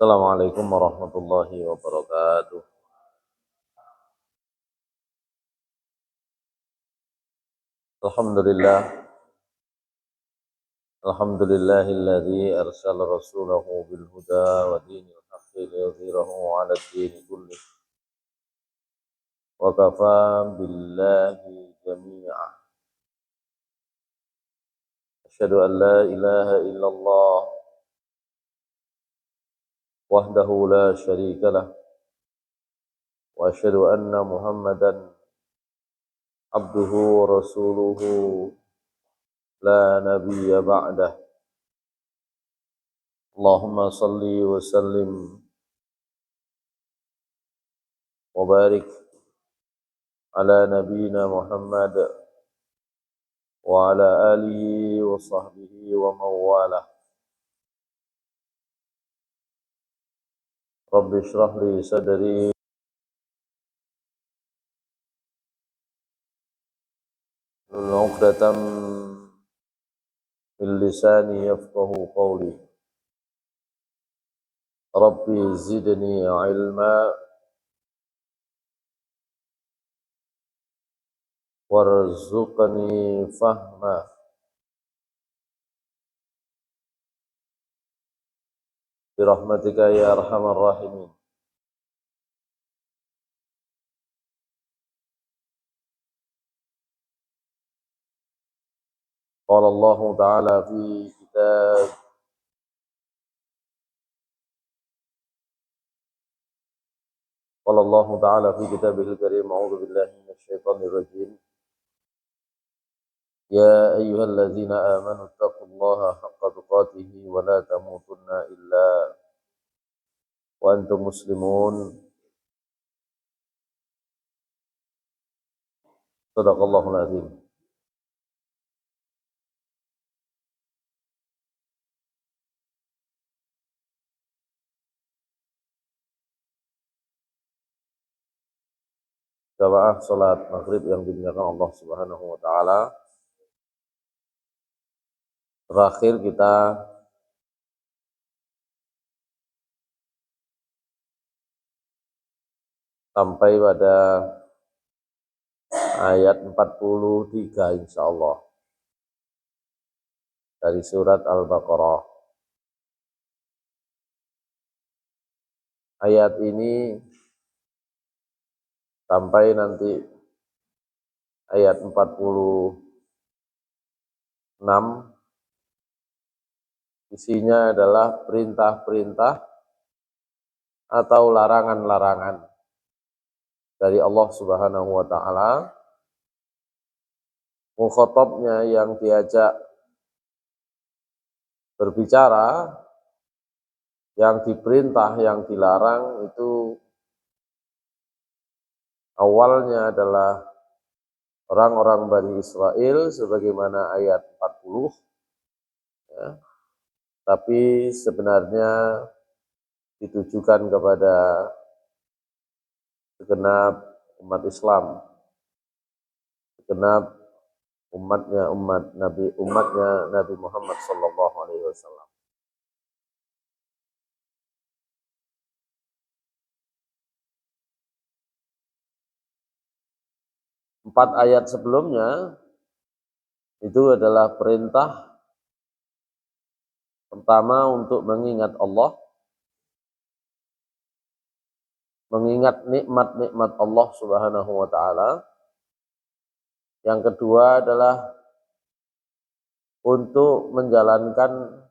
Assalamualaikum warahmatullahi wabarakatuh. Alhamdulillah, alhamdulillahilladzi arsala rasulahu bil huda wa dinil haqqi liyudhhirahu 'ala ad-dini kullih wa kafa billahi jami'a. Asyhadu an la ilaha illallah wahdahu la syarika lah wa asyhadu anna Muhammadan abduhu wa rasuluhu la nabiyya ba'dah. Allahumma salli wa sallim wa barik ala nabiyyina Muhammad wa ala alihi wa sahbihi wa mawalah. Rabbi shrah li sadri wahlul 'uqdatam min lisani yafqahu qawli. Rabbi zidni ilma warzuqni fahma. Birahmatika ya arhamar rahimin. Qala Allah Ta'ala fi kitab Qala Allah Ta'ala fi kitabihil karim, a'udzu billahi minasy syaithanir rajim. Ya ayyuhalladzina amanu taqullaha haqqa tuqatih wa la tamutunna illa wa antum muslimun. Shadaqallahul azim. Jamaah salat maghrib yang dimuliakan Allah Subhanahu wa taala. Terakhir kita sampai pada ayat 43 insyaallah dari surat Al-Baqarah. Ayat ini sampai nanti ayat 46 isinya adalah perintah-perintah atau larangan-larangan dari Allah Subhanahu wa taala. Mukhatabnya yang diajak berbicara, yang diperintah, yang dilarang itu awalnya adalah orang-orang Bani Israel sebagaimana ayat 40 ya. Tapi sebenarnya ditujukan kepada segenap umat Islam, segenap umatnya Nabi Muhammad sallallahu alaihi wasallam. Empat ayat sebelumnya itu adalah perintah pertama untuk mengingat Allah, mengingat nikmat-nikmat Allah Subhanahu wa taala. Yang kedua adalah untuk menjalankan,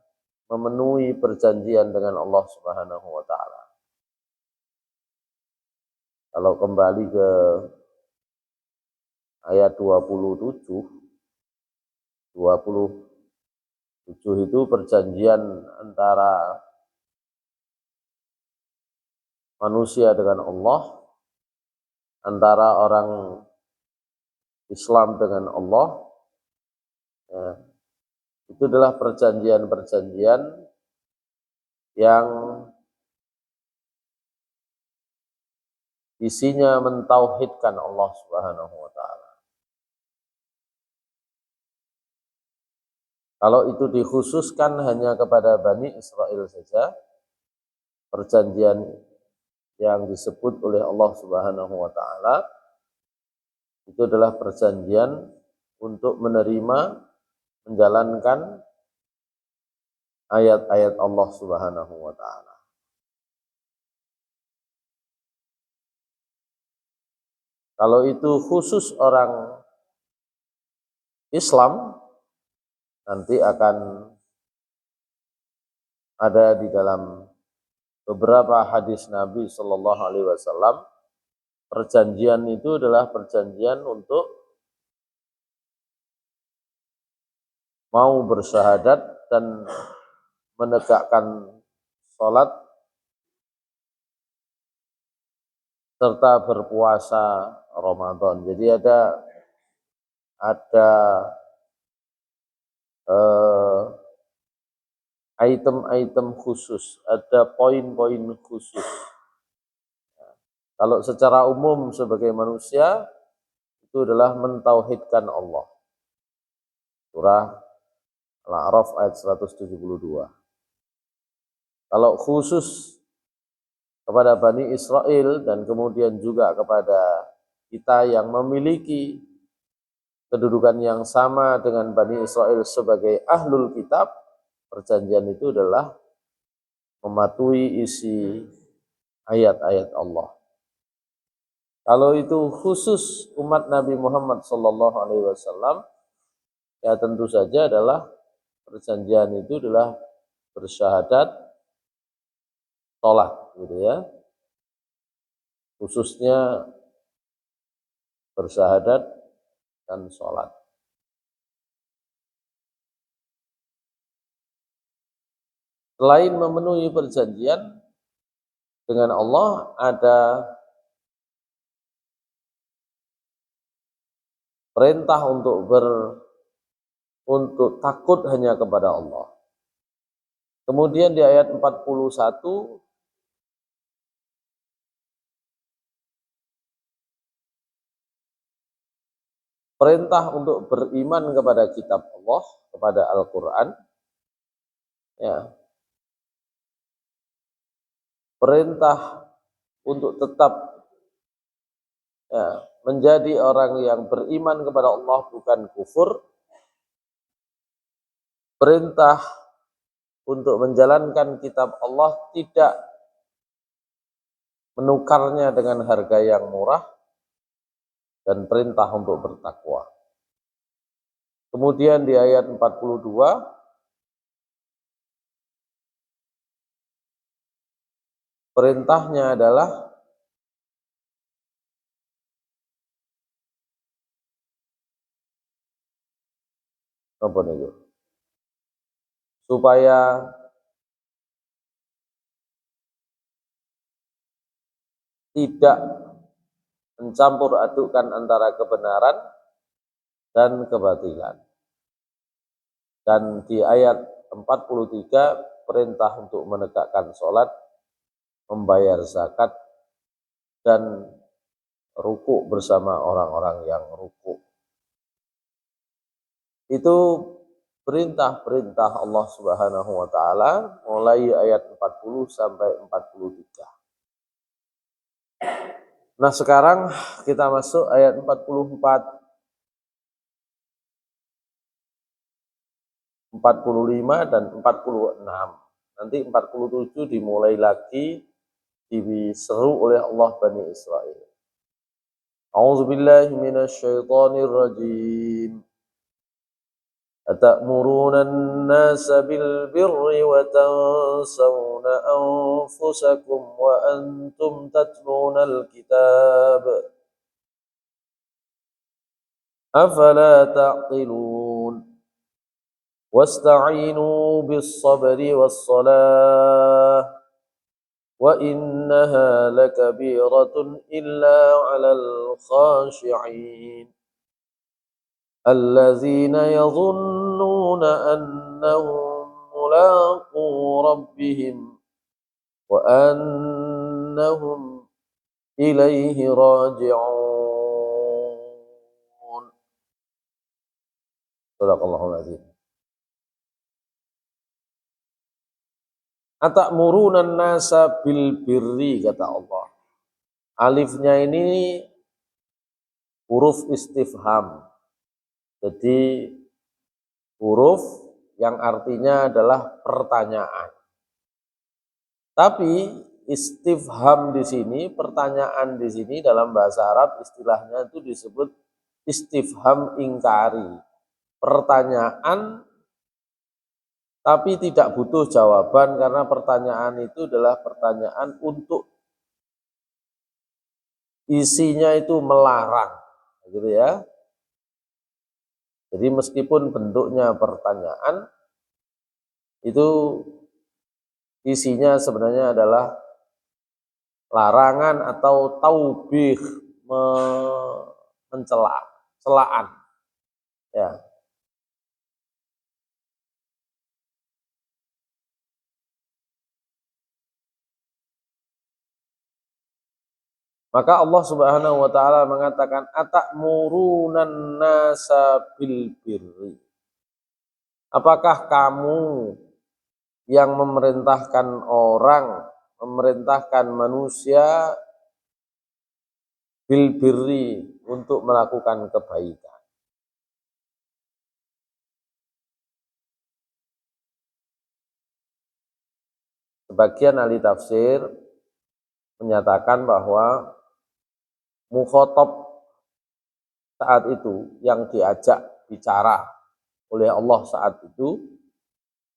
memenuhi perjanjian dengan Allah Subhanahu wa taala. Kalau kembali ke ayat 27 itu perjanjian antara manusia dengan Allah, antara orang Islam dengan Allah ya. Itu adalah perjanjian-perjanjian yang isinya mentauhidkan Allah Subhanahu wa taala. Kalau itu dikhususkan hanya kepada Bani Israel saja, perjanjian yang disebut oleh Allah Subhanahu wa taala itu adalah perjanjian untuk menerima, menjalankan ayat-ayat Allah Subhanahu wa taala. Kalau itu khusus orang Islam, nanti akan ada di dalam beberapa hadis Nabi Shallallahu Alaihi Wasallam. Perjanjian itu adalah perjanjian untuk mau bersyahadat dan menegakkan sholat serta berpuasa Ramadan. Jadi ada item-item khusus, ada poin-poin khusus. Kalau secara umum sebagai manusia itu adalah mentauhidkan Allah. Surah Al-A'raf ayat 172. Kalau khusus kepada Bani Israel dan kemudian juga kepada kita yang memiliki kedudukan yang sama dengan Bani Israel sebagai ahlul kitab, perjanjian itu adalah mematuhi isi ayat-ayat Allah. Kalau itu khusus umat Nabi Muhammad SAW, ya tentu saja adalah perjanjian itu adalah bersyahadat, sholat, gitu ya. Khususnya bersyahadat dan sholat. Selain memenuhi perjanjian dengan Allah, ada perintah untuk takut hanya kepada Allah. Kemudian di ayat 41 perintah untuk beriman kepada kitab Allah, kepada Al-Quran, ya. Perintah untuk tetap ya, menjadi orang yang beriman kepada Allah bukan kufur. Perintah untuk menjalankan kitab Allah tidak menukarnya dengan harga yang murah, dan perintah untuk bertakwa. Kemudian di ayat 42 perintahnya adalah apa nih? Supaya tidak mencampur adukkan antara kebenaran dan kebatilan. Dan di ayat 43 perintah untuk menegakkan sholat, membayar zakat, dan ruku bersama orang-orang yang ruku. Itu perintah-perintah Allah Subhanahu wa taala mulai ayat 40 sampai 43. Nah, sekarang kita masuk ayat 44, 45 dan 46. Nanti 47 dimulai lagi diseru oleh Allah Bani Israel. A'udzubillahi minasyaitonir rajim. أتأمرون الناس بالبر وتنسون أنفسكم وأنتم تتلون الكتاب أفلا تعقلون واستعينوا بالصبر والصلاة وإنها لكبيرة إلا على الخاشعين الذين يظنون أنهم ملاقو ربهم وأنهم إليه راجعون. صدق الله العظيم. Atamuruna nasa bil birri, kata Allah. Alifnya ini huruf istifham. Jadi huruf yang artinya adalah pertanyaan. Tapi istifham di sini, pertanyaan di sini dalam bahasa Arab istilahnya itu disebut istifham ingkari. Pertanyaan tapi tidak butuh jawaban, karena pertanyaan itu adalah pertanyaan untuk isinya itu melarang, gitu ya. Jadi meskipun bentuknya pertanyaan, itu isinya sebenarnya adalah larangan atau taubih, mencela, celaan, ya. Maka Allah Subhanahu wa taala mengatakan atakmurunan nasa bil birri. Apakah kamu yang memerintahkan orang, memerintahkan manusia bil birri, untuk melakukan kebaikan. Sebagian ahli tafsir menyatakan bahwa mukhotob saat itu yang diajak bicara oleh Allah saat itu,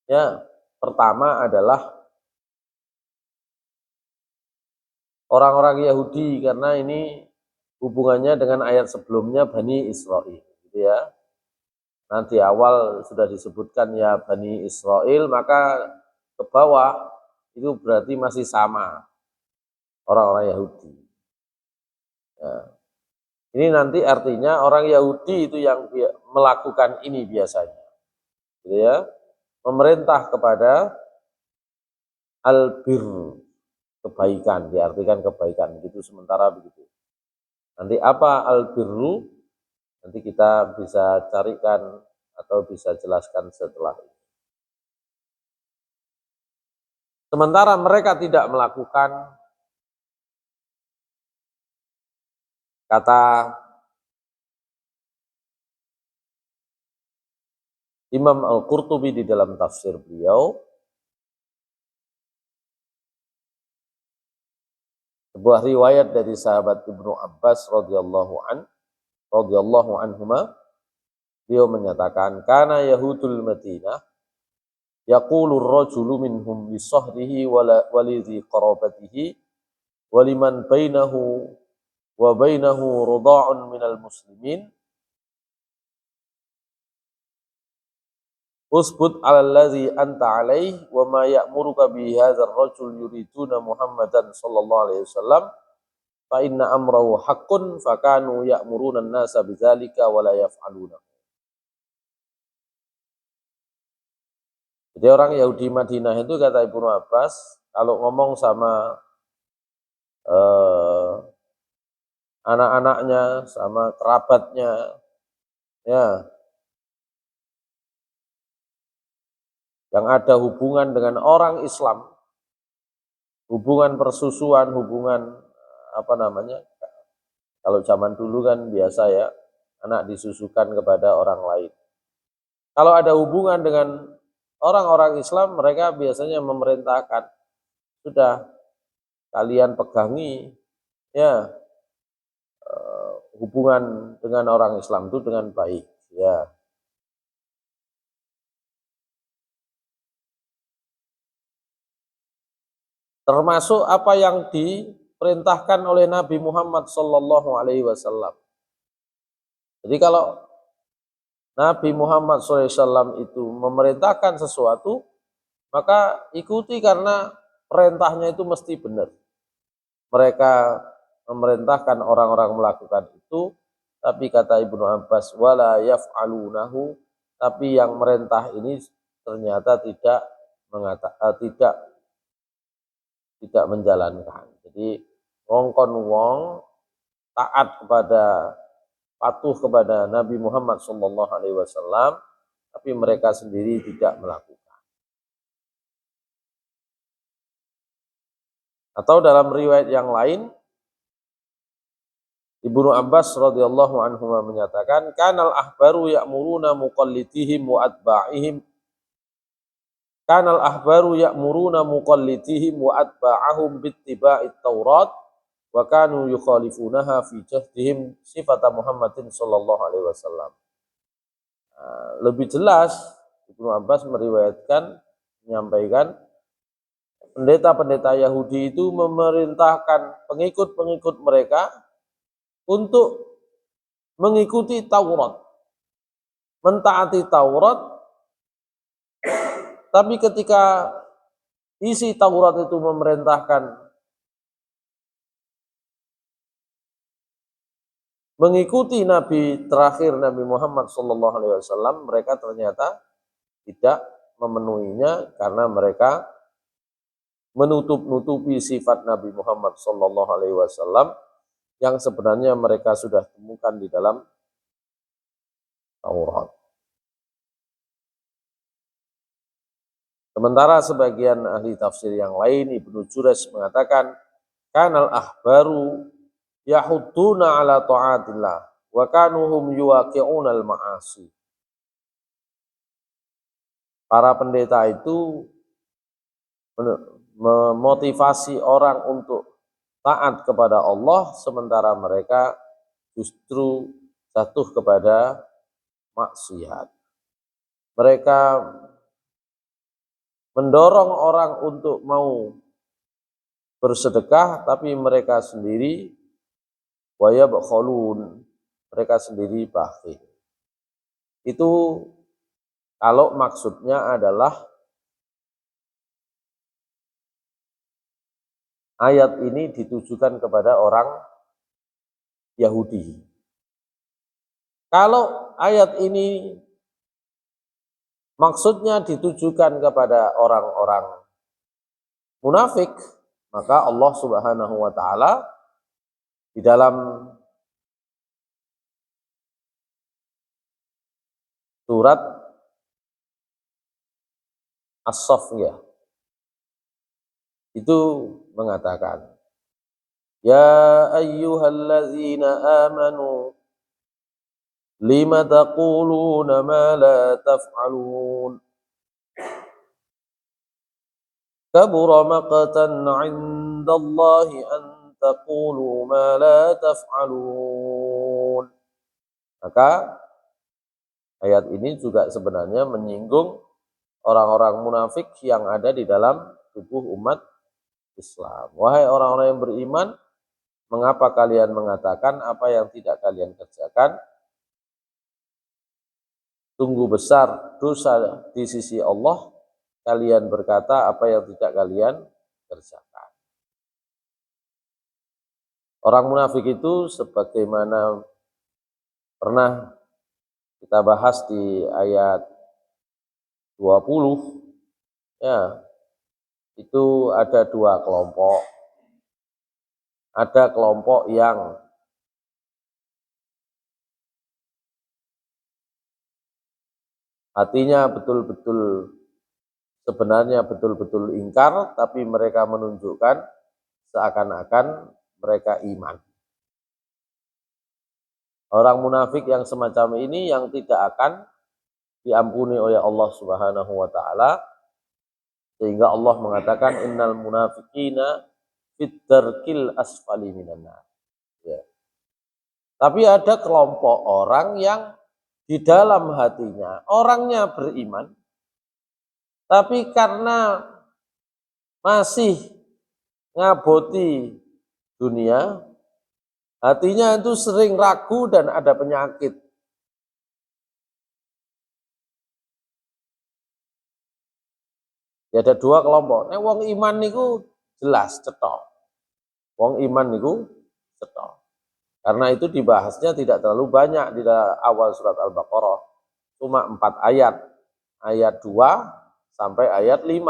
ya, pertama adalah orang-orang Yahudi, karena ini hubungannya dengan ayat sebelumnya Bani Israel, gitu ya. Nanti awal sudah disebutkan ya Bani Israel, maka ke bawah itu berarti masih sama orang-orang Yahudi. Ya. Ini nanti artinya orang Yahudi itu yang melakukan ini biasanya, gitu ya, memerintah kepada albir, kebaikan, diartikan kebaikan, gitu sementara begitu. Nanti apa albirru, nanti kita bisa carikan atau bisa jelaskan setelah ini. Sementara mereka tidak melakukan, kata Imam Al-Qurtubi di dalam tafsir beliau, sebuah riwayat dari sahabat Ibnu Abbas radhiyallahu anhuma, beliau menyatakan, kana Yahudul Madinah yaqulu ar-rajulu minhum li sahrihi wa li dhi qarabatihi wa liman bainahu wa bainahu rida'un minal muslimin, usbut 'alal ladzi anta 'alaihi wa ma ya'muruka bi hadzal rajul yuriduna Muhammadan sallallahu alaihi wasallam fa inna amrahu haqqun fa kanu ya'muruna an-nasa bidzalika wa la yaf'aluna. Jadi orang Yahudi Madinah itu, kata Ibnu Abbas, kalau ngomong sama anak-anaknya, sama kerabatnya, ya, yang ada hubungan dengan orang Islam, hubungan persusuan, hubungan apa namanya, kalau zaman dulu kan biasa ya, anak disusukan kepada orang lain. Kalau ada hubungan dengan orang-orang Islam, mereka biasanya memerintahkan, sudah, kalian pegangi, ya, hubungan dengan orang Islam itu dengan baik, ya. Termasuk apa yang diperintahkan oleh Nabi Muhammad Sallallahu Alaihi Wasallam. Jadi kalau Nabi Muhammad SAW itu memerintahkan sesuatu, maka ikuti, karena perintahnya itu mesti benar. Mereka memerintahkan orang-orang melakukan itu, tapi kata Ibnu Abbas, wala yaf'alunahu, tapi yang merintah ini ternyata tidak menjalankan. Jadi ngongkon wong taat kepada, patuh kepada Nabi Muhammad SAW, tapi mereka sendiri tidak melakukan. Atau dalam riwayat yang lain, Ibnu Abbas radhiyallahu anhu menyatakan, kanal ahbaru ya'muruna muqallitihim wa atba'ihim, kanal ahbaru ya'muruna muqallitihim wa atba'ahum bittiba'it Taurat wa kanu yukhalifunaha fi jahdihim sifata Muhammadin sallallahu alaihi wasallam. Lebih jelas Ibnu Abbas menyampaikan pendeta-pendeta Yahudi itu memerintahkan pengikut-pengikut mereka untuk mengikuti Taurat, mentaati Taurat, tapi ketika isi Taurat itu memerintahkan mengikuti Nabi terakhir Nabi Muhammad SAW, mereka ternyata tidak memenuhinya karena mereka menutup-nutupi sifat Nabi Muhammad SAW yang sebenarnya mereka sudah temukan di dalam Taurat. Sementara sebagian ahli tafsir yang lain, Ibnu Jurayj mengatakan, kanal ahbaru yahudduna ala ta'atillah wa kanuhum yuwaqi'unal ma'asi. Para pendeta itu memotivasi orang untuk taat kepada Allah, sementara mereka justru jatuh kepada maksiat. Mereka mendorong orang untuk mau bersedekah, tapi mereka sendiri wayabkhulun, mereka sendiri bakhil. Itu kalau maksudnya adalah ayat ini ditujukan kepada orang Yahudi. Kalau ayat ini maksudnya ditujukan kepada orang-orang munafik, maka Allah Subhanahu wa taala di dalam surat As-Saff itu mengatakan, ya ayyuhallazina amanu lima taquluna ma la taf'alun kabura maqtan 'indallahi an taqulu ma la taf'alun. Maka ayat ini juga sebenarnya menyinggung orang-orang munafik yang ada di dalam tubuh umat Islam. Wahai orang-orang yang beriman, mengapa kalian mengatakan apa yang tidak kalian kerjakan? Sungguh besar dosa di sisi Allah, kalian berkata apa yang tidak kalian kerjakan. Orang munafik itu sebagaimana pernah kita bahas di ayat 20, ya, itu ada dua kelompok. Ada kelompok yang hatinya betul-betul sebenarnya betul-betul ingkar, tapi mereka menunjukkan seakan-akan mereka iman. Orang munafik yang semacam ini yang tidak akan diampuni oleh Allah Subhanahu wa taala, sehingga Allah mengatakan innal munafiqina fid darkil asfali minan nar. Ya. Tapi ada kelompok orang yang di dalam hatinya orangnya beriman, tapi karena masih ngaboti dunia, hatinya itu sering ragu dan ada penyakit. Ya, ada dua kelompok. Nek wong iman niku jelas cetok. Wong iman niku cetok. Karena itu dibahasnya tidak terlalu banyak di awal surat Al-Baqarah. Cuma 4 ayat. Ayat 2 sampai ayat 5.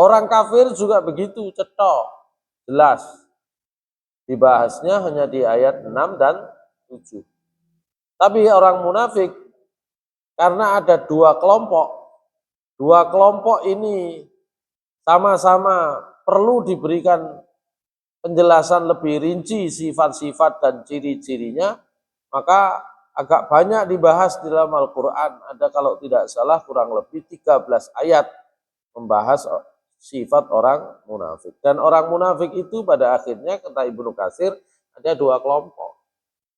Orang kafir juga begitu, cetok. Jelas. Dibahasnya hanya di ayat 6 dan 7. Tapi orang munafik, karena ada dua kelompok ini sama-sama perlu diberikan penjelasan lebih rinci sifat-sifat dan ciri-cirinya, maka agak banyak dibahas di dalam Al-Quran. Ada kalau tidak salah kurang lebih 13 ayat membahas sifat orang munafik. Dan orang munafik itu pada akhirnya kata Ibnu Katsir ada dua kelompok.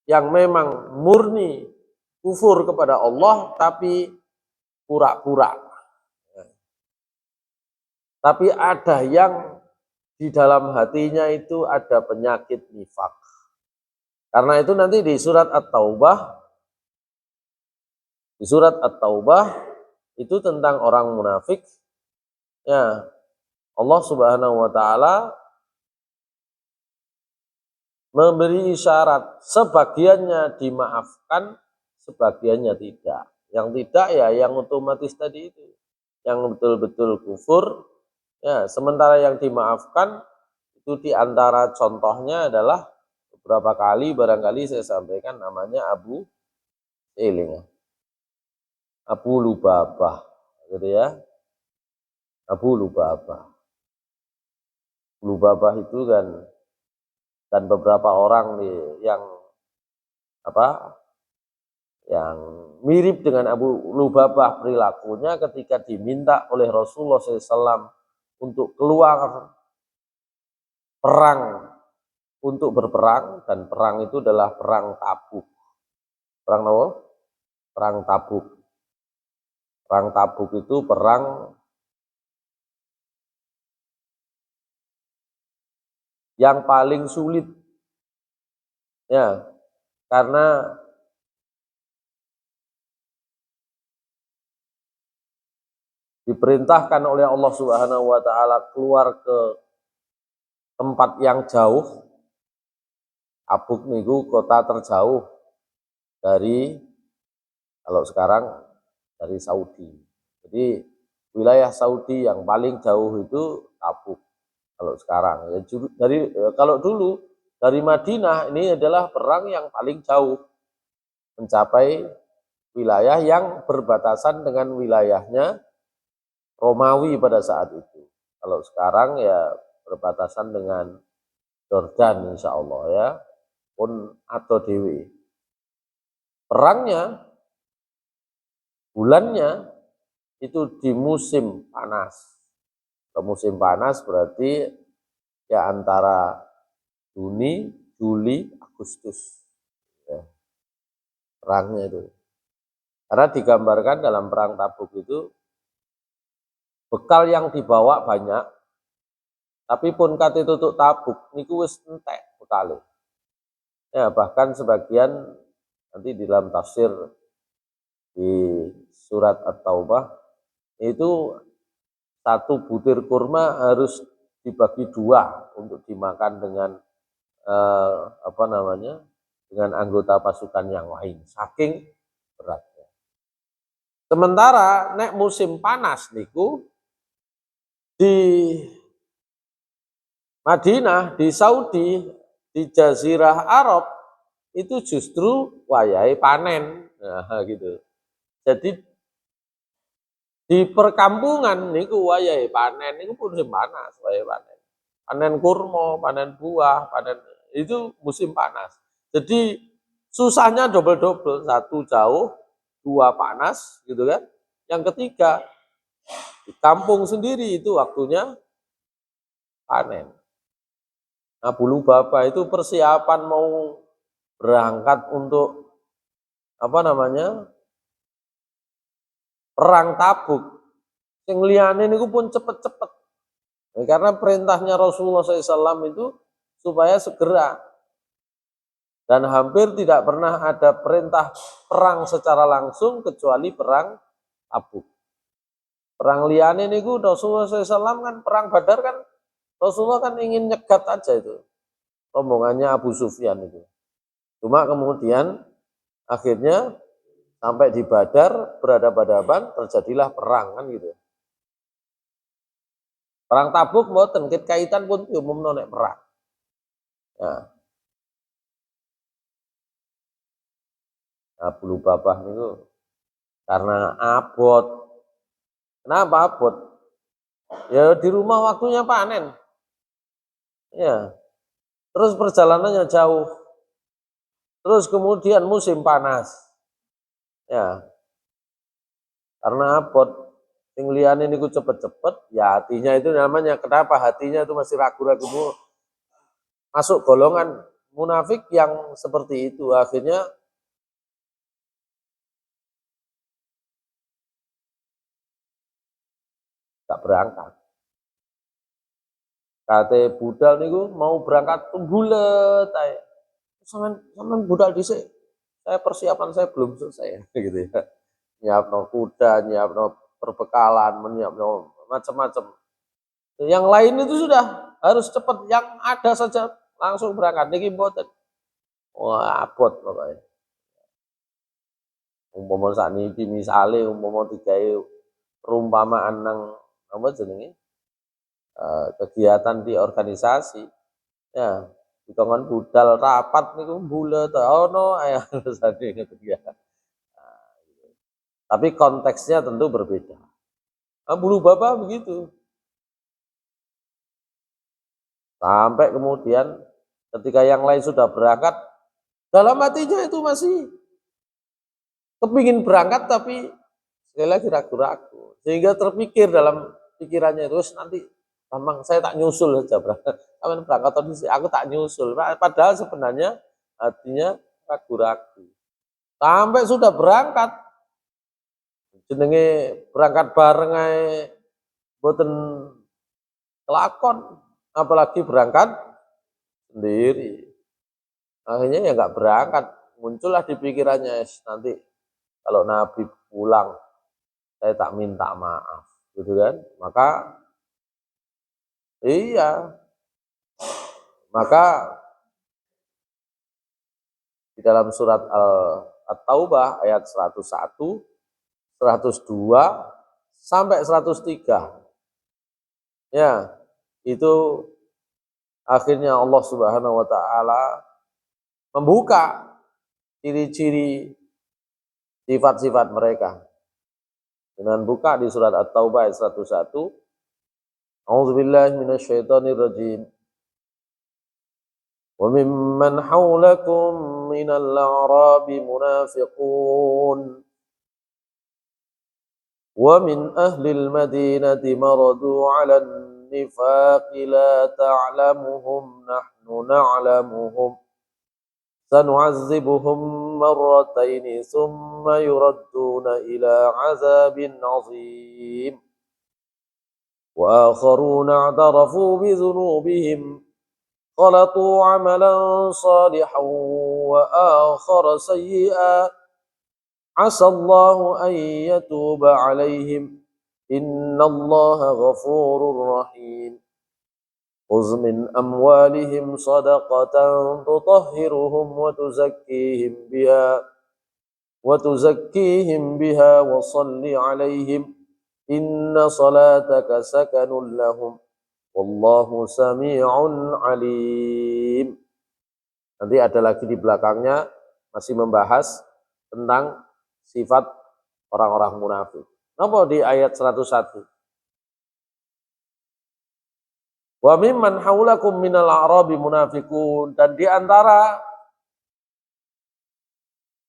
Yang memang murni kufur kepada Allah tapi pura-pura. Tapi ada yang di dalam hatinya itu ada penyakit nifak. Karena itu nanti di surat At-Taubah itu tentang orang munafik. Ya, Allah Subhanahu wa taala memberi isyarat, sebagiannya dimaafkan, sebagiannya tidak. Yang tidak ya yang otomatis tadi itu, yang betul-betul kufur. Ya, sementara yang dimaafkan itu diantara contohnya adalah beberapa kali barangkali saya sampaikan namanya Abu Lubabah, gitu ya. Abu Lubabah. Lubabah itu kan dan beberapa orang yang mirip dengan Abu Lubabah perilakunya ketika diminta oleh Rasulullah SAW untuk keluar perang, untuk berperang, dan perang itu adalah perang Tabuk. Perang apa? Perang Tabuk. Perang Tabuk itu perang yang paling sulit. Ya, karena diperintahkan oleh Allah Subhanahu wa taala keluar ke tempat yang jauh. Tabuk niku kota terjauh dari, kalau sekarang dari Saudi. Jadi wilayah Saudi yang paling jauh itu Tabuk. Kalau sekarang ya, kalau dulu dari Madinah ini adalah perang yang paling jauh, mencapai wilayah yang berbatasan dengan wilayahnya Romawi pada saat itu. Kalau sekarang ya berbatasan dengan Jordan insya Allah ya, pun atau dewi. Perangnya bulannya itu di musim panas. Musim panas berarti ya antara Juni, Juli, Agustus. Ya, perangnya itu. Karena digambarkan dalam perang Tabuk itu bekal yang dibawa banyak, tapi pun kate tutuk Tabuk niku wis entek bekale. Ya, bahkan sebagian nanti di dalam tafsir di surat At-Taubah itu satu butir kurma harus dibagi dua untuk dimakan dengan dengan anggota pasukan yang lain, saking beratnya. Sementara nek musim panas niku di Madinah, di Saudi, di Jazirah Arab itu justru wayahe panen, nah, gitu. Jadi di perkampungan niku wayahe panen niku musim panas, wayahe panen. Panen kurma, panen buah, panen itu musim panas. Jadi susahnya double-double, satu jauh, dua panas, gitu kan. Yang ketiga, di kampung sendiri itu waktunya panen. Nah, Abu Lubabah itu persiapan mau berangkat untuk perang Tabuk. Sing liyane niku pun cepet-cepet. Karena perintahnya Rasulullah SAW itu supaya segera. Dan hampir tidak pernah ada perintah perang secara langsung kecuali perang Tabuk. Perang liyane niku Rasulullah SAW kan perang Badar kan Rasulullah kan ingin nyegat aja itu rombongannya Abu Sufyan itu. Cuma kemudian akhirnya sampai di Badar berhadapan-hadapan terjadilah perang kan gitu. Perang Tabuk mboten kaitan pun diumumno nek perang. Ya. Abu Lubabah niku karena abot. Kenapa abot? Ya di rumah waktunya panen. Ya, terus perjalanannya jauh, terus kemudian musim panas. Ya, karena abot sing liyane niku cepet-cepet, ya hatinya itu namanya kenapa hatinya itu masih ragu-ragu masuk golongan munafik yang seperti itu akhirnya gak berangkat. Kate budal niku mau berangkat tuh bulet ae. Sampean budal dhisik. Saya persiapan saya belum selesai gitu ya. Nyiapno kuda, nyiapno perbekalan, menyiapno macam-macam. Yang lain itu sudah harus cepat, yang ada saja langsung berangkat niki mboten. Wah, abot pokoknya. Umpama sakniki misale umpama digawe perumpamaan nang apa jenenge? Kegiatan di organisasi ya hitungan budal rapat niku bulet ono ae alasane ngoten ya. Tapi konteksnya tentu berbeda. Bulu bapak begitu. Sampai kemudian ketika yang lain sudah berangkat, dalam hatinya itu masih kepingin berangkat tapi sekali lagi ragu-ragu. Sehingga terpikir dalam pikirannya itu nanti gampang saya tak nyusul saja berangkat. Berangkat tadi aku tak nyusul. Padahal sebenarnya hatinya ragu-ragu. Sampai sudah berangkat, jenenge berangkat bareng ae boten kelakon, apalagi berangkat sendiri. Akhirnya ya nggak berangkat, muncullah di pikirannya nanti kalau Nabi pulang saya tak minta maaf, gitu kan? Iya, maka di dalam surat At-Taubah ayat 101, 102 sampai 103. Ya, itu akhirnya Allah Subhanahu wa taala membuka ciri-ciri sifat-sifat mereka. Dengan buka di surat At-Taubah ayat 101, A'udzubillahi minasyaitonirrajim. Wa mimman haulakum minal a'rabi munafiqun wa min ahlil madinati maradu 'alan nifaqi la ta'lamuhum nahnu na'lamuhum sanu'azzibuhum marrataini thumma yuradduna ila 'adzabin 'adzim wa akharuna i'tarafu bi dhunubihim خلطوا عملا صالحا وآخر سيئا عسى الله أن يتوب عليهم إن الله غفور رحيم خذ من أموالهم صدقة تطهرهم وتزكيهم بها وصل عليهم إن صلاتك سكن لهم Wallahu sami'un alim. Nanti ada lagi di belakangnya masih membahas tentang sifat orang-orang munafik. Napa di ayat 101? Wa mimman haulakum minal a'rabi munafikun, dan di antara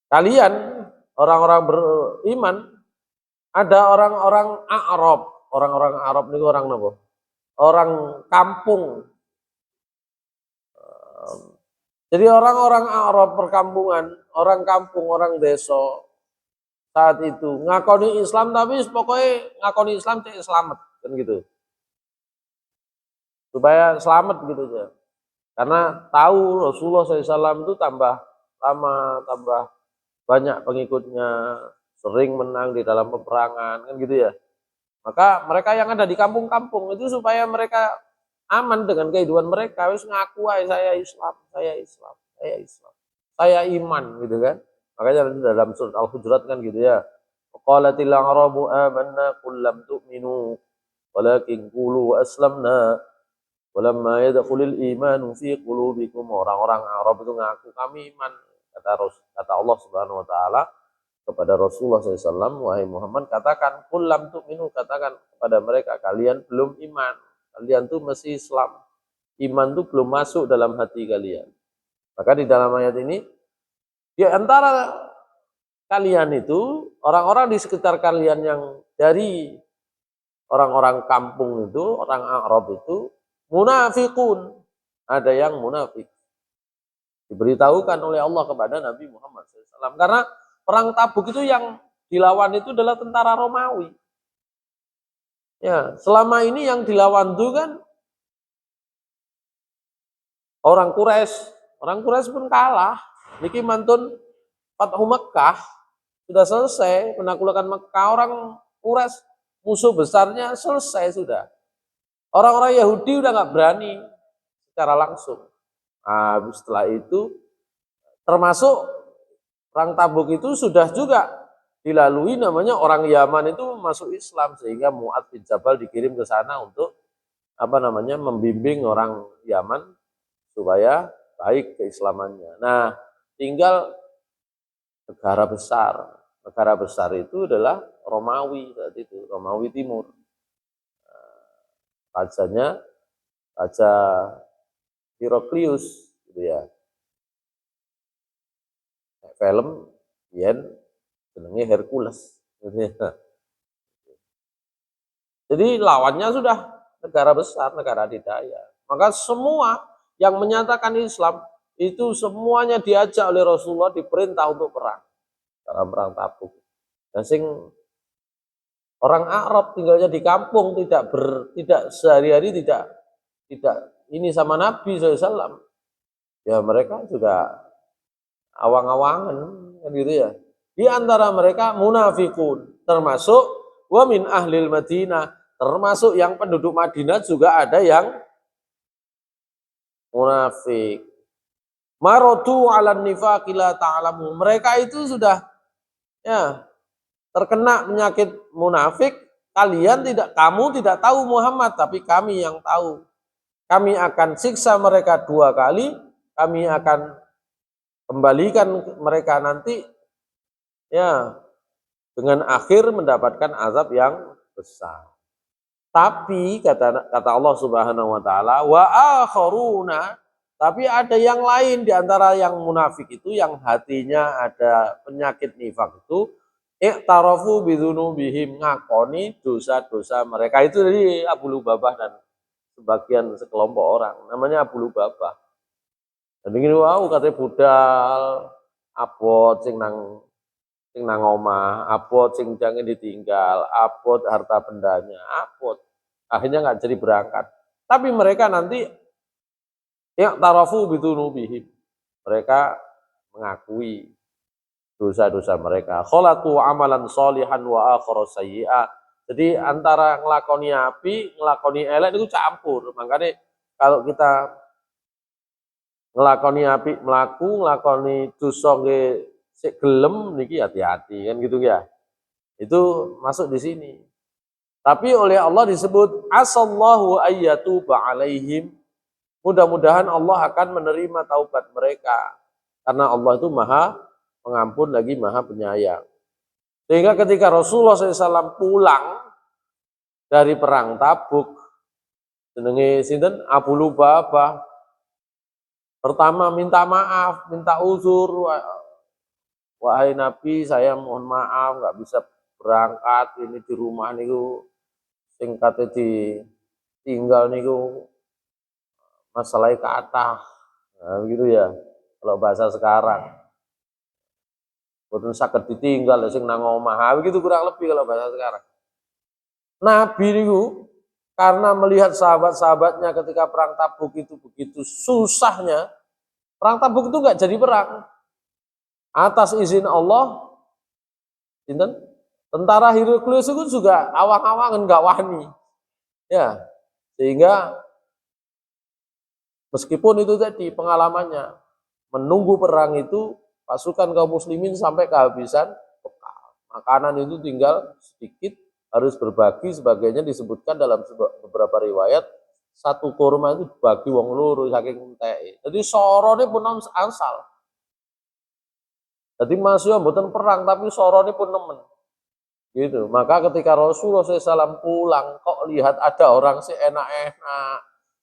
kalian orang-orang beriman ada orang-orang A'rab. Orang-orang Arab niku orang napa? Orang kampung. Jadi orang-orang Arab perkampungan, orang kampung, orang desa saat itu ngakoni Islam tapi pokoknya ngakoni Islam cek selamat kan gitu. Supaya selamat gitu aja. Karena tahu Rasulullah SAW itu tambah lama, tambah banyak pengikutnya, sering menang di dalam peperangan kan gitu ya. Maka mereka yang ada di kampung-kampung itu supaya mereka aman dengan kehidupan mereka, wis ngaku aja saya Islam, saya Islam, saya Islam, saya iman gitu kan. Makanya dalam surat Al-Hujurat kan gitu ya. Qalatil a'rabu amanna qul lam tu'minu walakin qulu aslamna walamma yadkhulul imanu fi qulubikum. Orang-orang Arab itu ngaku kami iman, kata Allah Subhanahu wa taala kepada Rasulullah SAW, wahai Muhammad, katakan, qul lam tu'minu, katakan kepada mereka, kalian belum iman, kalian tuh masih Islam. iman itu belum masuk dalam hati kalian. Maka di dalam ayat ini, di antara kalian itu, orang-orang di sekitar kalian yang dari orang-orang kampung itu, orang Arab itu, munafikun. Ada yang munafik. Diberitahukan oleh Allah kepada Nabi Muhammad SAW. Karena perang Tabuk itu yang dilawan itu adalah tentara Romawi. Ya, selama ini yang dilawan itu kan orang Quraisy. Orang Quraisy pun kalah. Niki mantun Fathu Mekah sudah selesai, penaklukan Mekah, orang Quraisy musuh besarnya selesai sudah. Orang-orang Yahudi udah nggak berani secara langsung. Nah, setelah itu termasuk perang Tabuk itu sudah juga dilalui, namanya orang Yaman itu masuk Islam, sehingga Mu'adz bin Jabal dikirim ke sana untuk membimbing orang Yaman supaya baik keislamannya. Nah, tinggal negara besar. Negara besar itu adalah Romawi saat itu, Romawi Timur. Rajanya Raja Heraklius gitu ya. Film yen jenenge Hercules gitu ya. Jadi lawannya sudah negara besar, negara adidaya. Maka semua yang menyatakan Islam itu semuanya diajak oleh Rasulullah, diperintah untuk perang dalam perang Tabuk. Dan sing orang Arab tinggalnya di kampung, tidak sehari-hari tidak ini sama Nabi SAW. Ya mereka juga awang-awangan gitu ya. Di antara mereka munafikun, termasuk wa min ahlil Madinah, termasuk yang penduduk Madinah juga ada yang munafik. Marotu 'alan nifaqi la ta'lamu. Mereka itu sudah ya terkena penyakit munafik. Kamu tidak tahu Muhammad, tapi kami yang tahu. Kami akan siksa mereka 2 kali. Kami akan kembalikan mereka nanti ya dengan akhir mendapatkan azab yang besar. Tapi kata Allah Subhanahu wa taala, wa akharuna, tapi ada yang lain di antara yang munafik itu, yang hatinya ada penyakit nifak itu, iqtarafu bidzunubihim, ngakoni dosa-dosa mereka. Itu dari Abu Lubabah dan sebagian sekelompok orang, namanya Abu Lubabah. Dan begini, wow, katanya budal abot sing nang omah, abot sing jangan ditinggal, abot harta bendanya, abot. Akhirnya nggak jadi berangkat. Tapi mereka nanti iqtarafu bidzunubihim. Mereka mengakui dosa-dosa mereka. Khalatu amalan sholihan wa akhara sayyi'a. Jadi antara ngelakoni api, ngelakoni elek itu campur. Makanya kalau kita ngelakoni api melaku, ngelakoni dosa nggih sik gelem niki hati-hati kan gitu ya. Itu masuk di sini. Tapi oleh Allah disebut asallahu ayyatuba alaihim. Mudah-mudahan Allah akan menerima taubat mereka. Karena Allah itu Maha Pengampun lagi Maha Penyayang. Sehingga ketika Rasulullah SAW pulang dari perang Tabuk, jenenge sinten Abu Lubabah, pertama minta maaf, minta uzur. Wahai Nabi, saya mohon maaf nggak bisa berangkat, ini di rumah niku singkatnya ditinggal niku masalah kathah. Nah, begitu ya. Kalau bahasa sekarang. Boten saged ditinggal sing nang omah. Begitu kurang lebih kalau bahasa sekarang. Nabi niku karena melihat sahabat-sahabatnya ketika perang Tabuk itu begitu susahnya, perang Tabuk itu nggak jadi perang. Atas izin Allah, tentara Heraklius itu juga awang-awangan nggak wani, ya, sehingga meskipun itu tadi pengalamannya menunggu perang itu, pasukan kaum muslimin sampai kehabisan bekal, makanan itu tinggal sedikit, harus berbagi, sebagainya disebutkan dalam beberapa riwayat. Satu kurma itu dibagi wong loro saking entek. Jadi sorone pun ansal. Jadi masih mboten perang tapi sorone pun nemen. Gitu. Maka ketika Rasulullah SAW pulang, kok lihat ada orang sih enak-enak,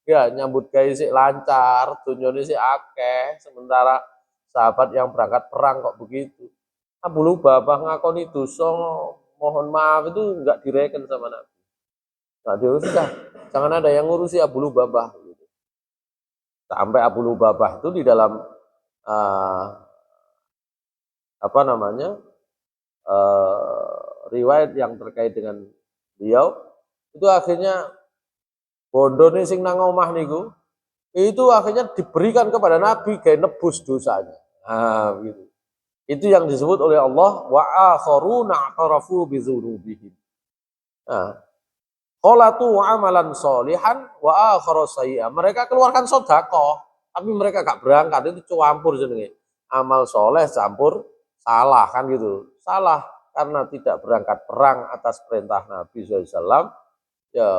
Ya nyambut gawe sik lancar, dunyane sik akeh, sementara sahabat yang berangkat perang kok begitu. Abu Lubabah ngakoni dosa, mohon maaf itu enggak direken sama Nabi. Enggak diurus dah. Jangan ada yang ngurusi Abu Lubabah gitu. Sampai Abu Lubabah itu di dalam uh, apa namanya? Riwayat yang terkait dengan beliau itu akhirnya bondone sing nang omah niku itu akhirnya diberikan kepada Nabi kayak nebus dosanya. Nah, gitu. Itu yang disebut oleh Allah wa akharuna a'tarafu bi dzunubihim. Nah, qalatu amalan sholihan wa akhara sayyi'a. Mereka keluarkan sedekah, tapi mereka gak berangkat, itu campur jenenge. Amal soleh campur salah kan gitu. Salah karena tidak berangkat perang atas perintah Nabi SAW, ya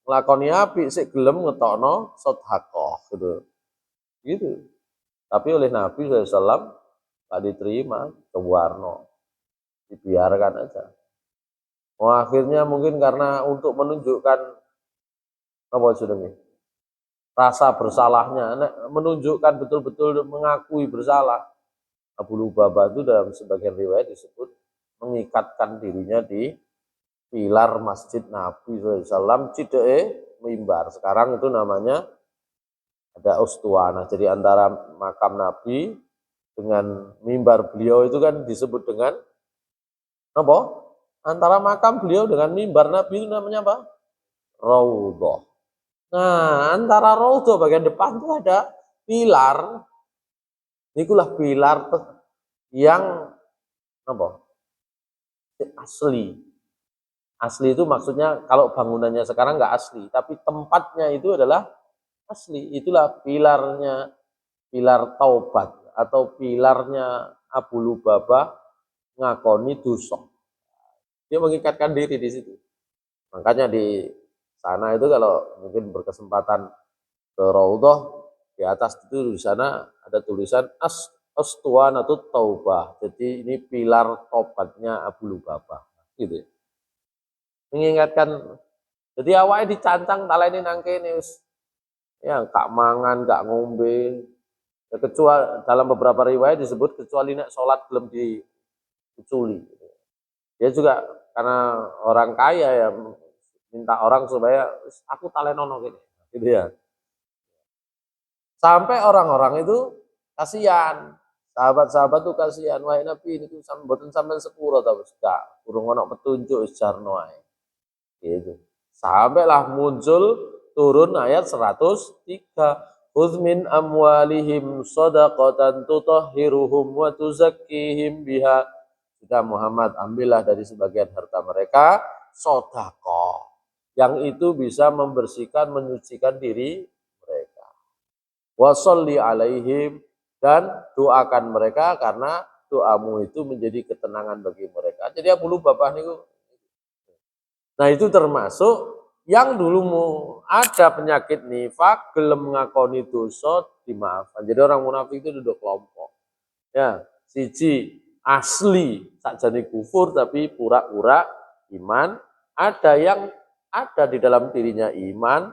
nglakoni apik sik gelem ngetokno sedekah gitu. Gitu. Tapi oleh Nabi SAW tak diterima, ke Warno, dibiarkan aja. Oh, akhirnya mungkin karena untuk menunjukkan apa jenenge rasa bersalahnya, menunjukkan betul-betul mengakui bersalah. Abu Lubabah itu dalam sebagian riwayat disebut mengikatkan dirinya di pilar masjid Nabi SAW, cidee mimbar. Sekarang itu namanya ada ustuana. Jadi antara makam Nabi dengan mimbar beliau itu kan disebut dengan apa? Antara makam beliau dengan mimbar Nabi itu namanya apa? Raudhah. Nah, antara raudhah bagian depan itu ada pilar. Itulah pilar yang apa? Asli. Asli itu maksudnya kalau bangunannya sekarang nggak asli, tapi tempatnya itu adalah asli. Itulah pilarnya, pilar taubat atau pilarnya Abu Lubabah ngakoni dosa. Dia mengikatkan diri di situ. Makanya di sana itu kalau mungkin berkesempatan ke Raudhah, di atas itu di sana ada tulisan Astuwanatut Taubah. Jadi ini pilar tobatnya Abu Lubabah. Gitu ya. Mengingatkan, jadi awalnya dicancang taleni nang kene ya gak mangan, gak ngombe. Ya, kecuali dalam beberapa riwayat disebut kecuali nek sholat belum diculi. Dia juga karena orang kaya ya minta orang supaya aku talenono gini, gitu ya. Sampai orang-orang itu kasihan, sahabat-sahabat tuh kasihan, wahai Nabi ini tuh mboten sampean sepuro ta wis gak, urung ana petunjuk wis jarno ae. Gitu. Sampailah muncul turun ayat 103. Khudz min amwalihim shadaqatan tutahhiruhum wa tuzakkihim biha. Sudah Muhammad, ambillah dari sebagian harta mereka sedekah yang itu bisa membersihkan, menyucikan diri mereka. Wa sholli alaihim, dan doakan mereka karena doamu itu menjadi ketenangan bagi mereka. Jadi Abu Lubabah niku. Nah itu termasuk yang dulu mau ada penyakit nifak, gelem ngakoni dosa dimaafkan. Jadi orang munafik itu duduk kelompok. Ya, siji asli sakjane kufur tapi pura-pura iman. Ada yang ada di dalam dirinya iman,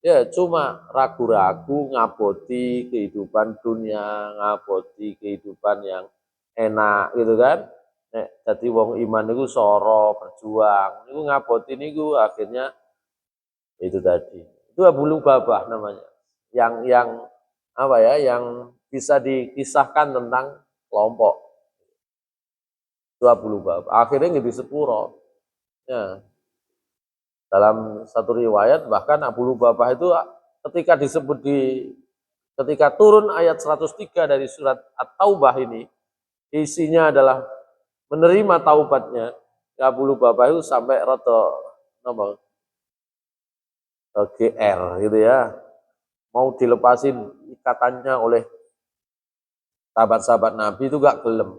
ya cuma ragu-ragu ngaboti kehidupan dunia, ngaboti kehidupan yang enak gitu kan. Nek dadi wong iman niku soro berjuang, niku ngaboti niku akhirnya itu tadi. Itu Abu Lubabah namanya. Yang apa ya, yang bisa dikisahkan tentang kelompok. Itu Abu Lubabah. Akhirnya nggih sepuro. Ya. Dalam satu riwayat bahkan Abu Lubabah itu ketika disebut ketika turun ayat 103 dari surat At-Taubah ini, isinya adalah menerima taubatnya Abu Lubabah itu sampai rada napa GR gitu ya, mau dilepasin ikatannya oleh sahabat-sahabat Nabi itu gak gelem.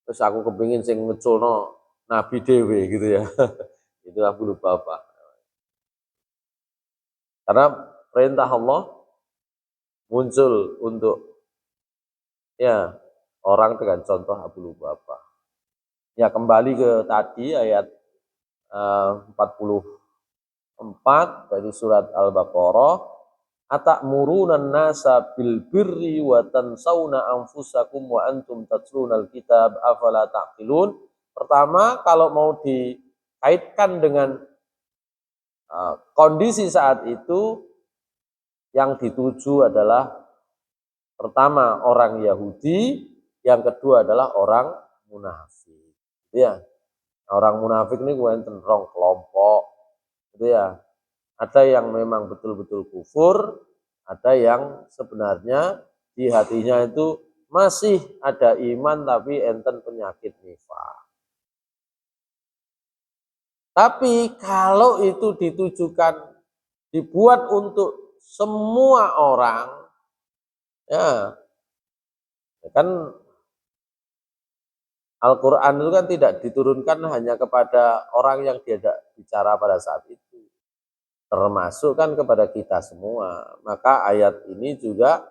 Terus aku kepingin sing ngeculno Nabi dewe gitu ya. Itu Abu Lubabah. Karena perintah Allah muncul untuk ya orang dengan contoh Abu Lubabah. Ya kembali ke tadi ayat 44 dari surat Al-Baqarah. atamuruna nasa bil birri wa tansawna anfusakum wa antum tatlunal kitab afala taqilun. Pertama, kalau mau dikaitkan dengan kondisi saat itu, yang dituju adalah pertama orang Yahudi, yang kedua adalah orang munafik. Ya, orang munafik ini wonten rong kelompok, gitu ya. Ada yang memang betul-betul kufur, ada yang sebenarnya di hatinya itu masih ada iman tapi enten penyakit nifaq. Tapi kalau itu ditujukan, dibuat untuk semua orang, ya kan Al-Quran itu kan tidak diturunkan hanya kepada orang yang diajak bicara pada saat itu, termasuk kan kepada kita semua. Maka ayat ini juga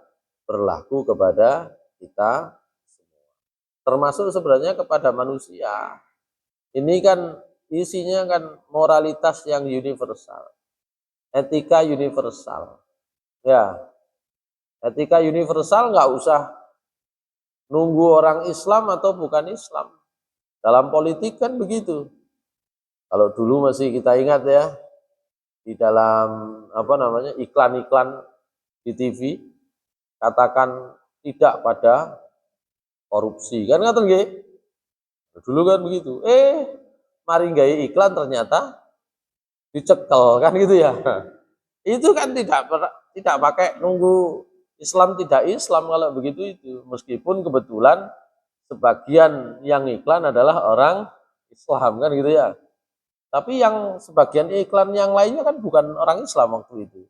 berlaku kepada kita semua, termasuk sebenarnya kepada manusia. Ini kan isinya kan moralitas yang universal, etika universal. Ya, etika universal nggak usah nunggu orang Islam atau bukan Islam. Dalam politik kan begitu. Kalau dulu masih kita ingat ya, di dalam iklan-iklan di TV, katakan tidak pada korupsi, kan ngaten nggih? Dulu kan begitu. Mari gawe iklan ternyata dicekel kan gitu ya. Itu kan tidak pakai nunggu Islam tidak Islam kalau begitu itu. Meskipun kebetulan sebagian yang iklan adalah orang Islam kan gitu ya. Tapi yang sebagian iklan yang lainnya kan bukan orang Islam waktu itu.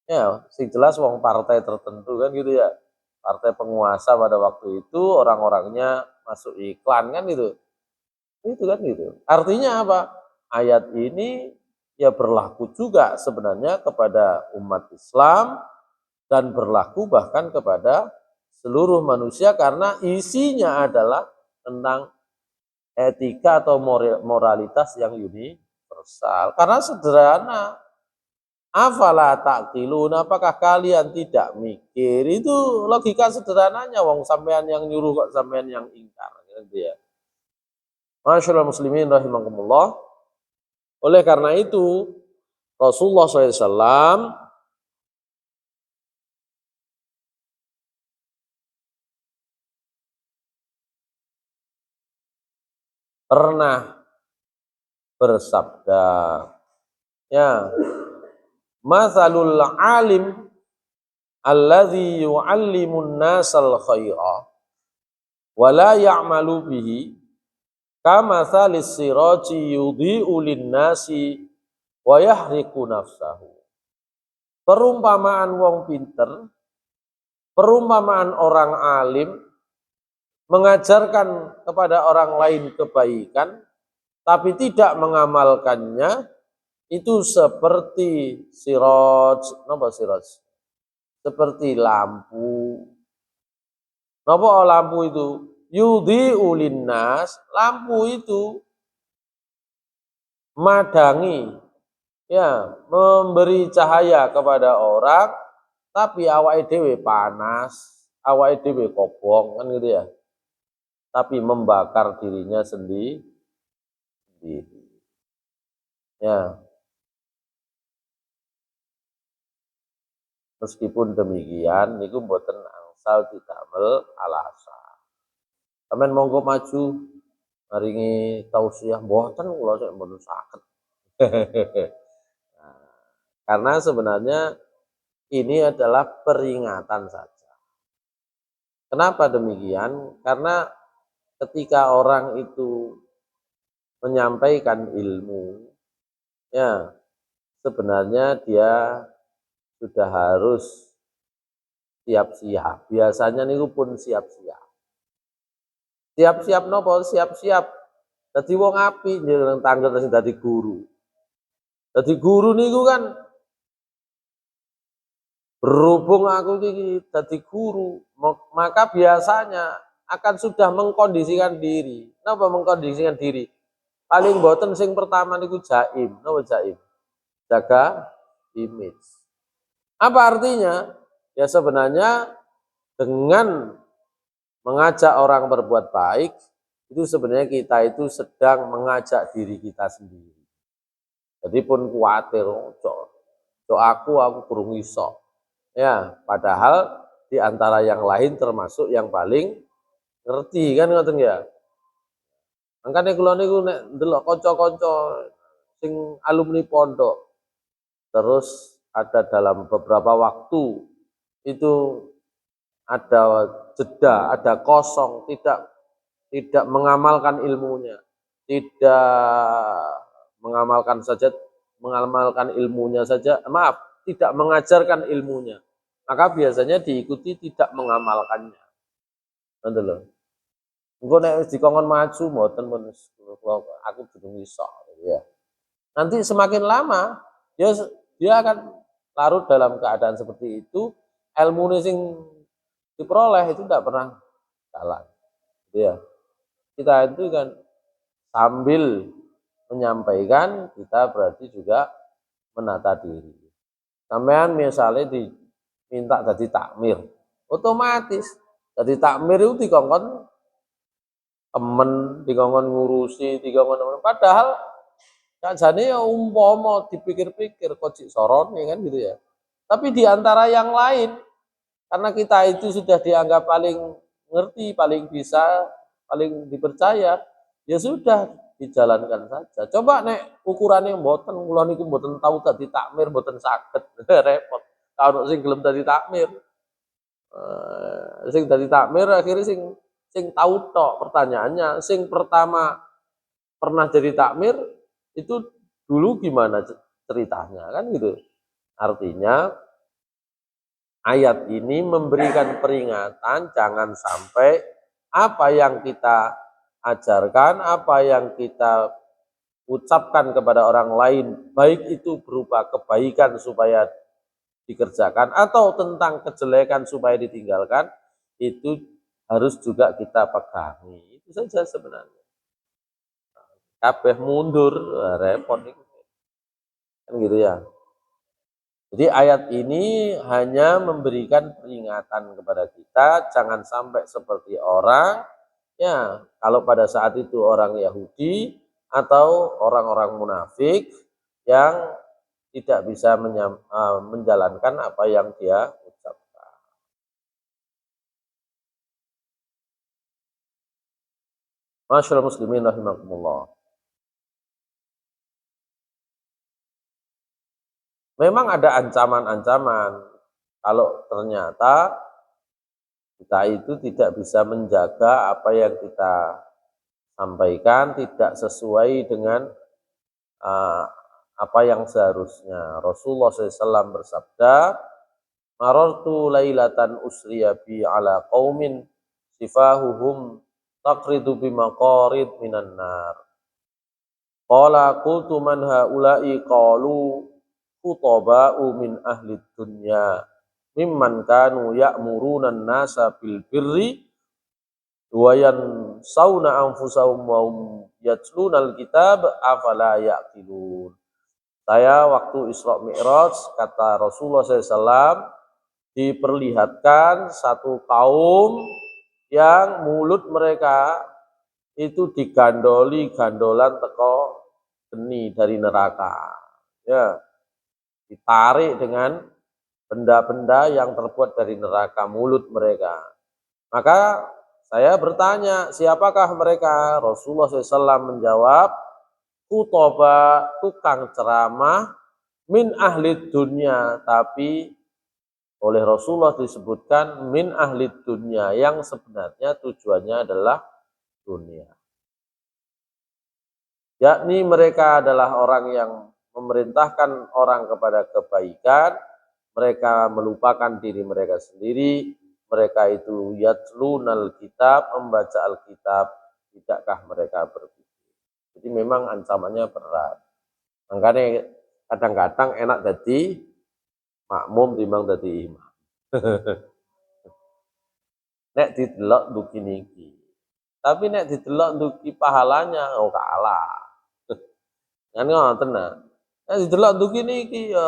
Ya, sing jelas wong partai tertentu kan gitu ya. Partai penguasa pada waktu itu orang-orangnya masuk iklan kan gitu. Itu kan gitu. Artinya apa? Ayat ini ya berlaku juga sebenarnya kepada umat Islam dan berlaku bahkan kepada seluruh manusia karena isinya adalah tentang etika atau moralitas yang universal. Karena sederhana, afala taqilun, apakah kalian tidak mikir? Itu logika sederhananya, wong sampean yang nyuruh kok sampean yang ingkar gitu ya. Masyaallah muslimin rahimakumullah. Oleh karena itu Rasulullah SAW pernah bersabda, ya, mathalul alim alladzi yu'allimun nasal khaira wa la ya'malu bihi kamathalis siraji yudhi'u lin-nasi wa yahriqu nafsahu. Perumpamaan wong pinter, perumpamaan orang alim mengajarkan kepada orang lain kebaikan tapi tidak mengamalkannya, itu seperti siraj, napa siraj? Seperti lampu. Napa lampu itu? Yudhi'u linnas, lampu itu madangi, ya, memberi cahaya kepada orang, tapi awake dhewe panas, awake dhewe kobong kan gitu ya. Tapi membakar dirinya sendiri. Ya. Meskipun demikian niku mboten angsal didamel alasan. Sampeyan monggo maju maringi tausiah mboten kula sik mboten saged. Nah, karena sebenarnya ini adalah peringatan saja. Kenapa demikian? Karena ketika orang itu menyampaikan ilmu, ya sebenarnya dia sudah harus siap-siap. Biasanya niku pun siap-siap. Siap-siap nopo? Siap-siap dadi wong apik njenengan tangga sing dadi guru. Dadi guru niku kan berhubung aku iki dadi guru, maka biasanya akan sudah mengkondisikan diri. Napa mengkondisikan diri? Paling boten sing pertama niku jaim. Napa jaim? Jaga image. Apa artinya? Ya sebenarnya dengan mengajak orang berbuat baik, itu sebenarnya kita itu sedang mengajak diri kita sendiri. Jadi pun kuatir, aku kurung iso. Ya, padahal di antara yang lain termasuk yang paling ngerti kan ngoten ya. Makanya kula niku nek ndelok kanca-kanca sing alumni pondok terus ada dalam beberapa waktu itu ada jeda, ada kosong, tidak mengamalkan ilmunya, tidak mengamalkan ilmunya saja, maaf, tidak mengajarkan ilmunya. Maka biasanya diikuti tidak mengamalkannya. Ngoten lho. Engko nek dikongkon maju mboten pun aku durung iso ya. Nanti semakin lama dia akan larut dalam keadaan seperti itu, ilmu sing diperoleh itu tidak pernah jalan. Gitu ya. Kita itu kan sambil menyampaikan, kita berarti juga menata diri. Sampean misalnya diminta jadi takmir, otomatis jadi takmir itu dikongkon temen, dikongkon ngurusi, dikongkon padahal sakjane ya umpama dipikir-pikir kok cik sorone kan gitu ya. Tapi di antara yang lain, karena kita itu sudah dianggap paling ngerti, paling bisa, paling dipercaya, ya sudah dijalankan saja. Coba nek ukurannya mboten, kula niku mboten tahu tadi takmir, mboten saged, repot. Kalau sing gelem tadi takmir, sing tadi takmir akhirnya sing tahu tok pertanyaannya, sing pertama pernah jadi takmir itu dulu gimana ceritanya kan gitu. Artinya ayat ini memberikan peringatan jangan sampai apa yang kita ajarkan, apa yang kita ucapkan kepada orang lain, baik itu berupa kebaikan supaya dikerjakan atau tentang kejelekan supaya ditinggalkan, itu harus juga kita pegangi. Itu saja sebenarnya. Kabeh mundur, repot kan gitu ya. Jadi ayat ini hanya memberikan peringatan kepada kita, jangan sampai seperti orang, ya kalau pada saat itu orang Yahudi atau orang-orang munafik yang tidak bisa menjalankan apa yang dia ucapkan. Masyaallah muslimin rahimakumullah. Memang ada ancaman-ancaman kalau ternyata kita itu tidak bisa menjaga apa yang kita sampaikan, tidak sesuai dengan uh, apa yang seharusnya. Rasulullah SAW bersabda, "Marartu lailatan usriya bi ala qaumin sifahuhum taqridu bimaqarid minan nar." Qala qultu man haula'i qalu khutaba'u min ahli dunya mimman kanu ya'muruna an-nasa bil birri wa yansawna anfusahum wa hum yatluna al-kitab afala ya'qilun. Saya waktu Isra Mi'raj kata Rasulullah SAW diperlihatkan satu kaum yang mulut mereka itu digandoli gandolan teko geni dari neraka. Ya, ditarik dengan benda-benda yang terbuat dari neraka mulut mereka. Maka saya bertanya, siapakah mereka? Rasulullah SAW menjawab, kutoba, tukang ceramah, min ahli dunia. Tapi oleh Rasulullah disebutkan min ahli dunia, yang sebenarnya tujuannya adalah dunia. Yakni mereka adalah orang yang memerintahkan orang kepada kebaikan, mereka melupakan diri mereka sendiri, mereka itu yatlunal kitab, membaca Alkitab, tidakkah mereka berpikir. Jadi memang ancamannya berat. Makanya kadang-kadang enak jadi makmum timbang jadi imam. Nek didelok duki niki. Tapi nek didelok duki pahalanya, oh kalah. Kan ngoten nah. Nah, didelok ndugi kini iki ya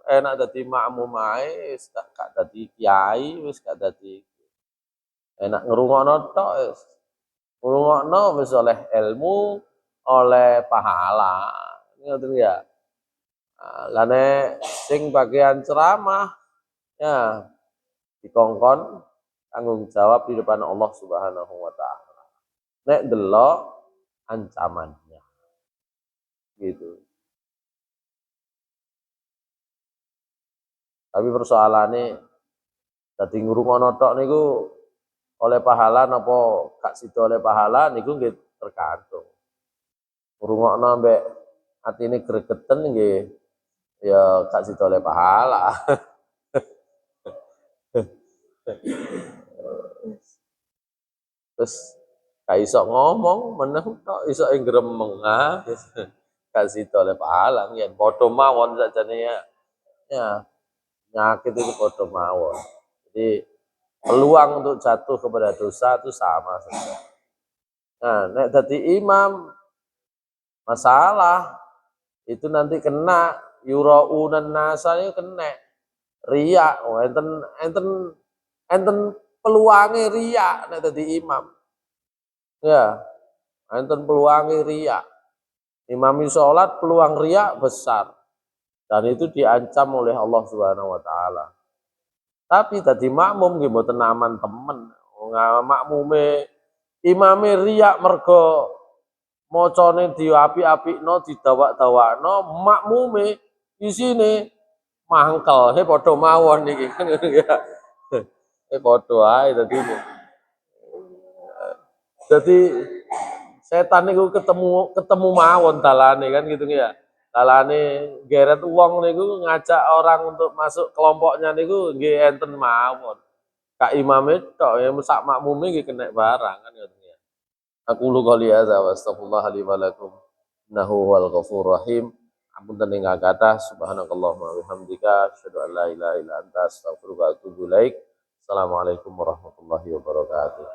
enak dadi makmum ae, wis gak dadi kiai, wis gak dadi enak ngrungokno tok wis. Ngrungokno wis oleh ilmu, oleh pahala. Ngoten ya. Lah nek sing bagian ceramah ya dikongkon tanggung jawab di depan Allah Subhanahu wa taala. Nek delok ancamannya gitu. Tapi persoalane dadi ngrungokno tok niku oleh pahala napa gak sida oleh pahala niku nggih tergantung. Ngrungokno ambek atine gregeten nggih ya gak sida oleh pahala. Terus gak iso ngomong meneng tok iso gremeng wis gak sida oleh pahala yen padha mawon sakjane ya. Ya, penyakit itu padha mawon. Jadi peluang untuk jatuh kepada dosa itu sama saja. Nah, nek dadi imam masalah itu nanti kena yuraunan nasa itu kena riya, oh, enten enten enten peluange riya nek dadi imam. Ya, enten peluange riya. Imami sholat peluang riya besar dan itu diancam oleh Allah Subhanahu wa taala. Tapi tadi makmum nggih mboten aman temen. Makmume imame riya mergo macane diapik-apikno, didawak-dawakno, makmume isine mangkel. Padha mawon iki. Padha ae dadi. Jadi setan niku ketemu ketemu mawon dalane kan gitu ya. Dalane geret wong niku ngajak orang untuk masuk kelompoknya niku nggih enten mawon. Kak imame tok ya sak makmume nggih kena barang kan ngoten ya. Aku lu qouli hadza wa astaghfirullah li wa lakum. Innahu wal ghafurur rahim. Ampun ing kathah subhanakallahumma wa bihamdika asyhadu an la ilaha illa anta astaghfiruka wa atubu ilaik. Assalamualaikum warahmatullahi wabarakatuh.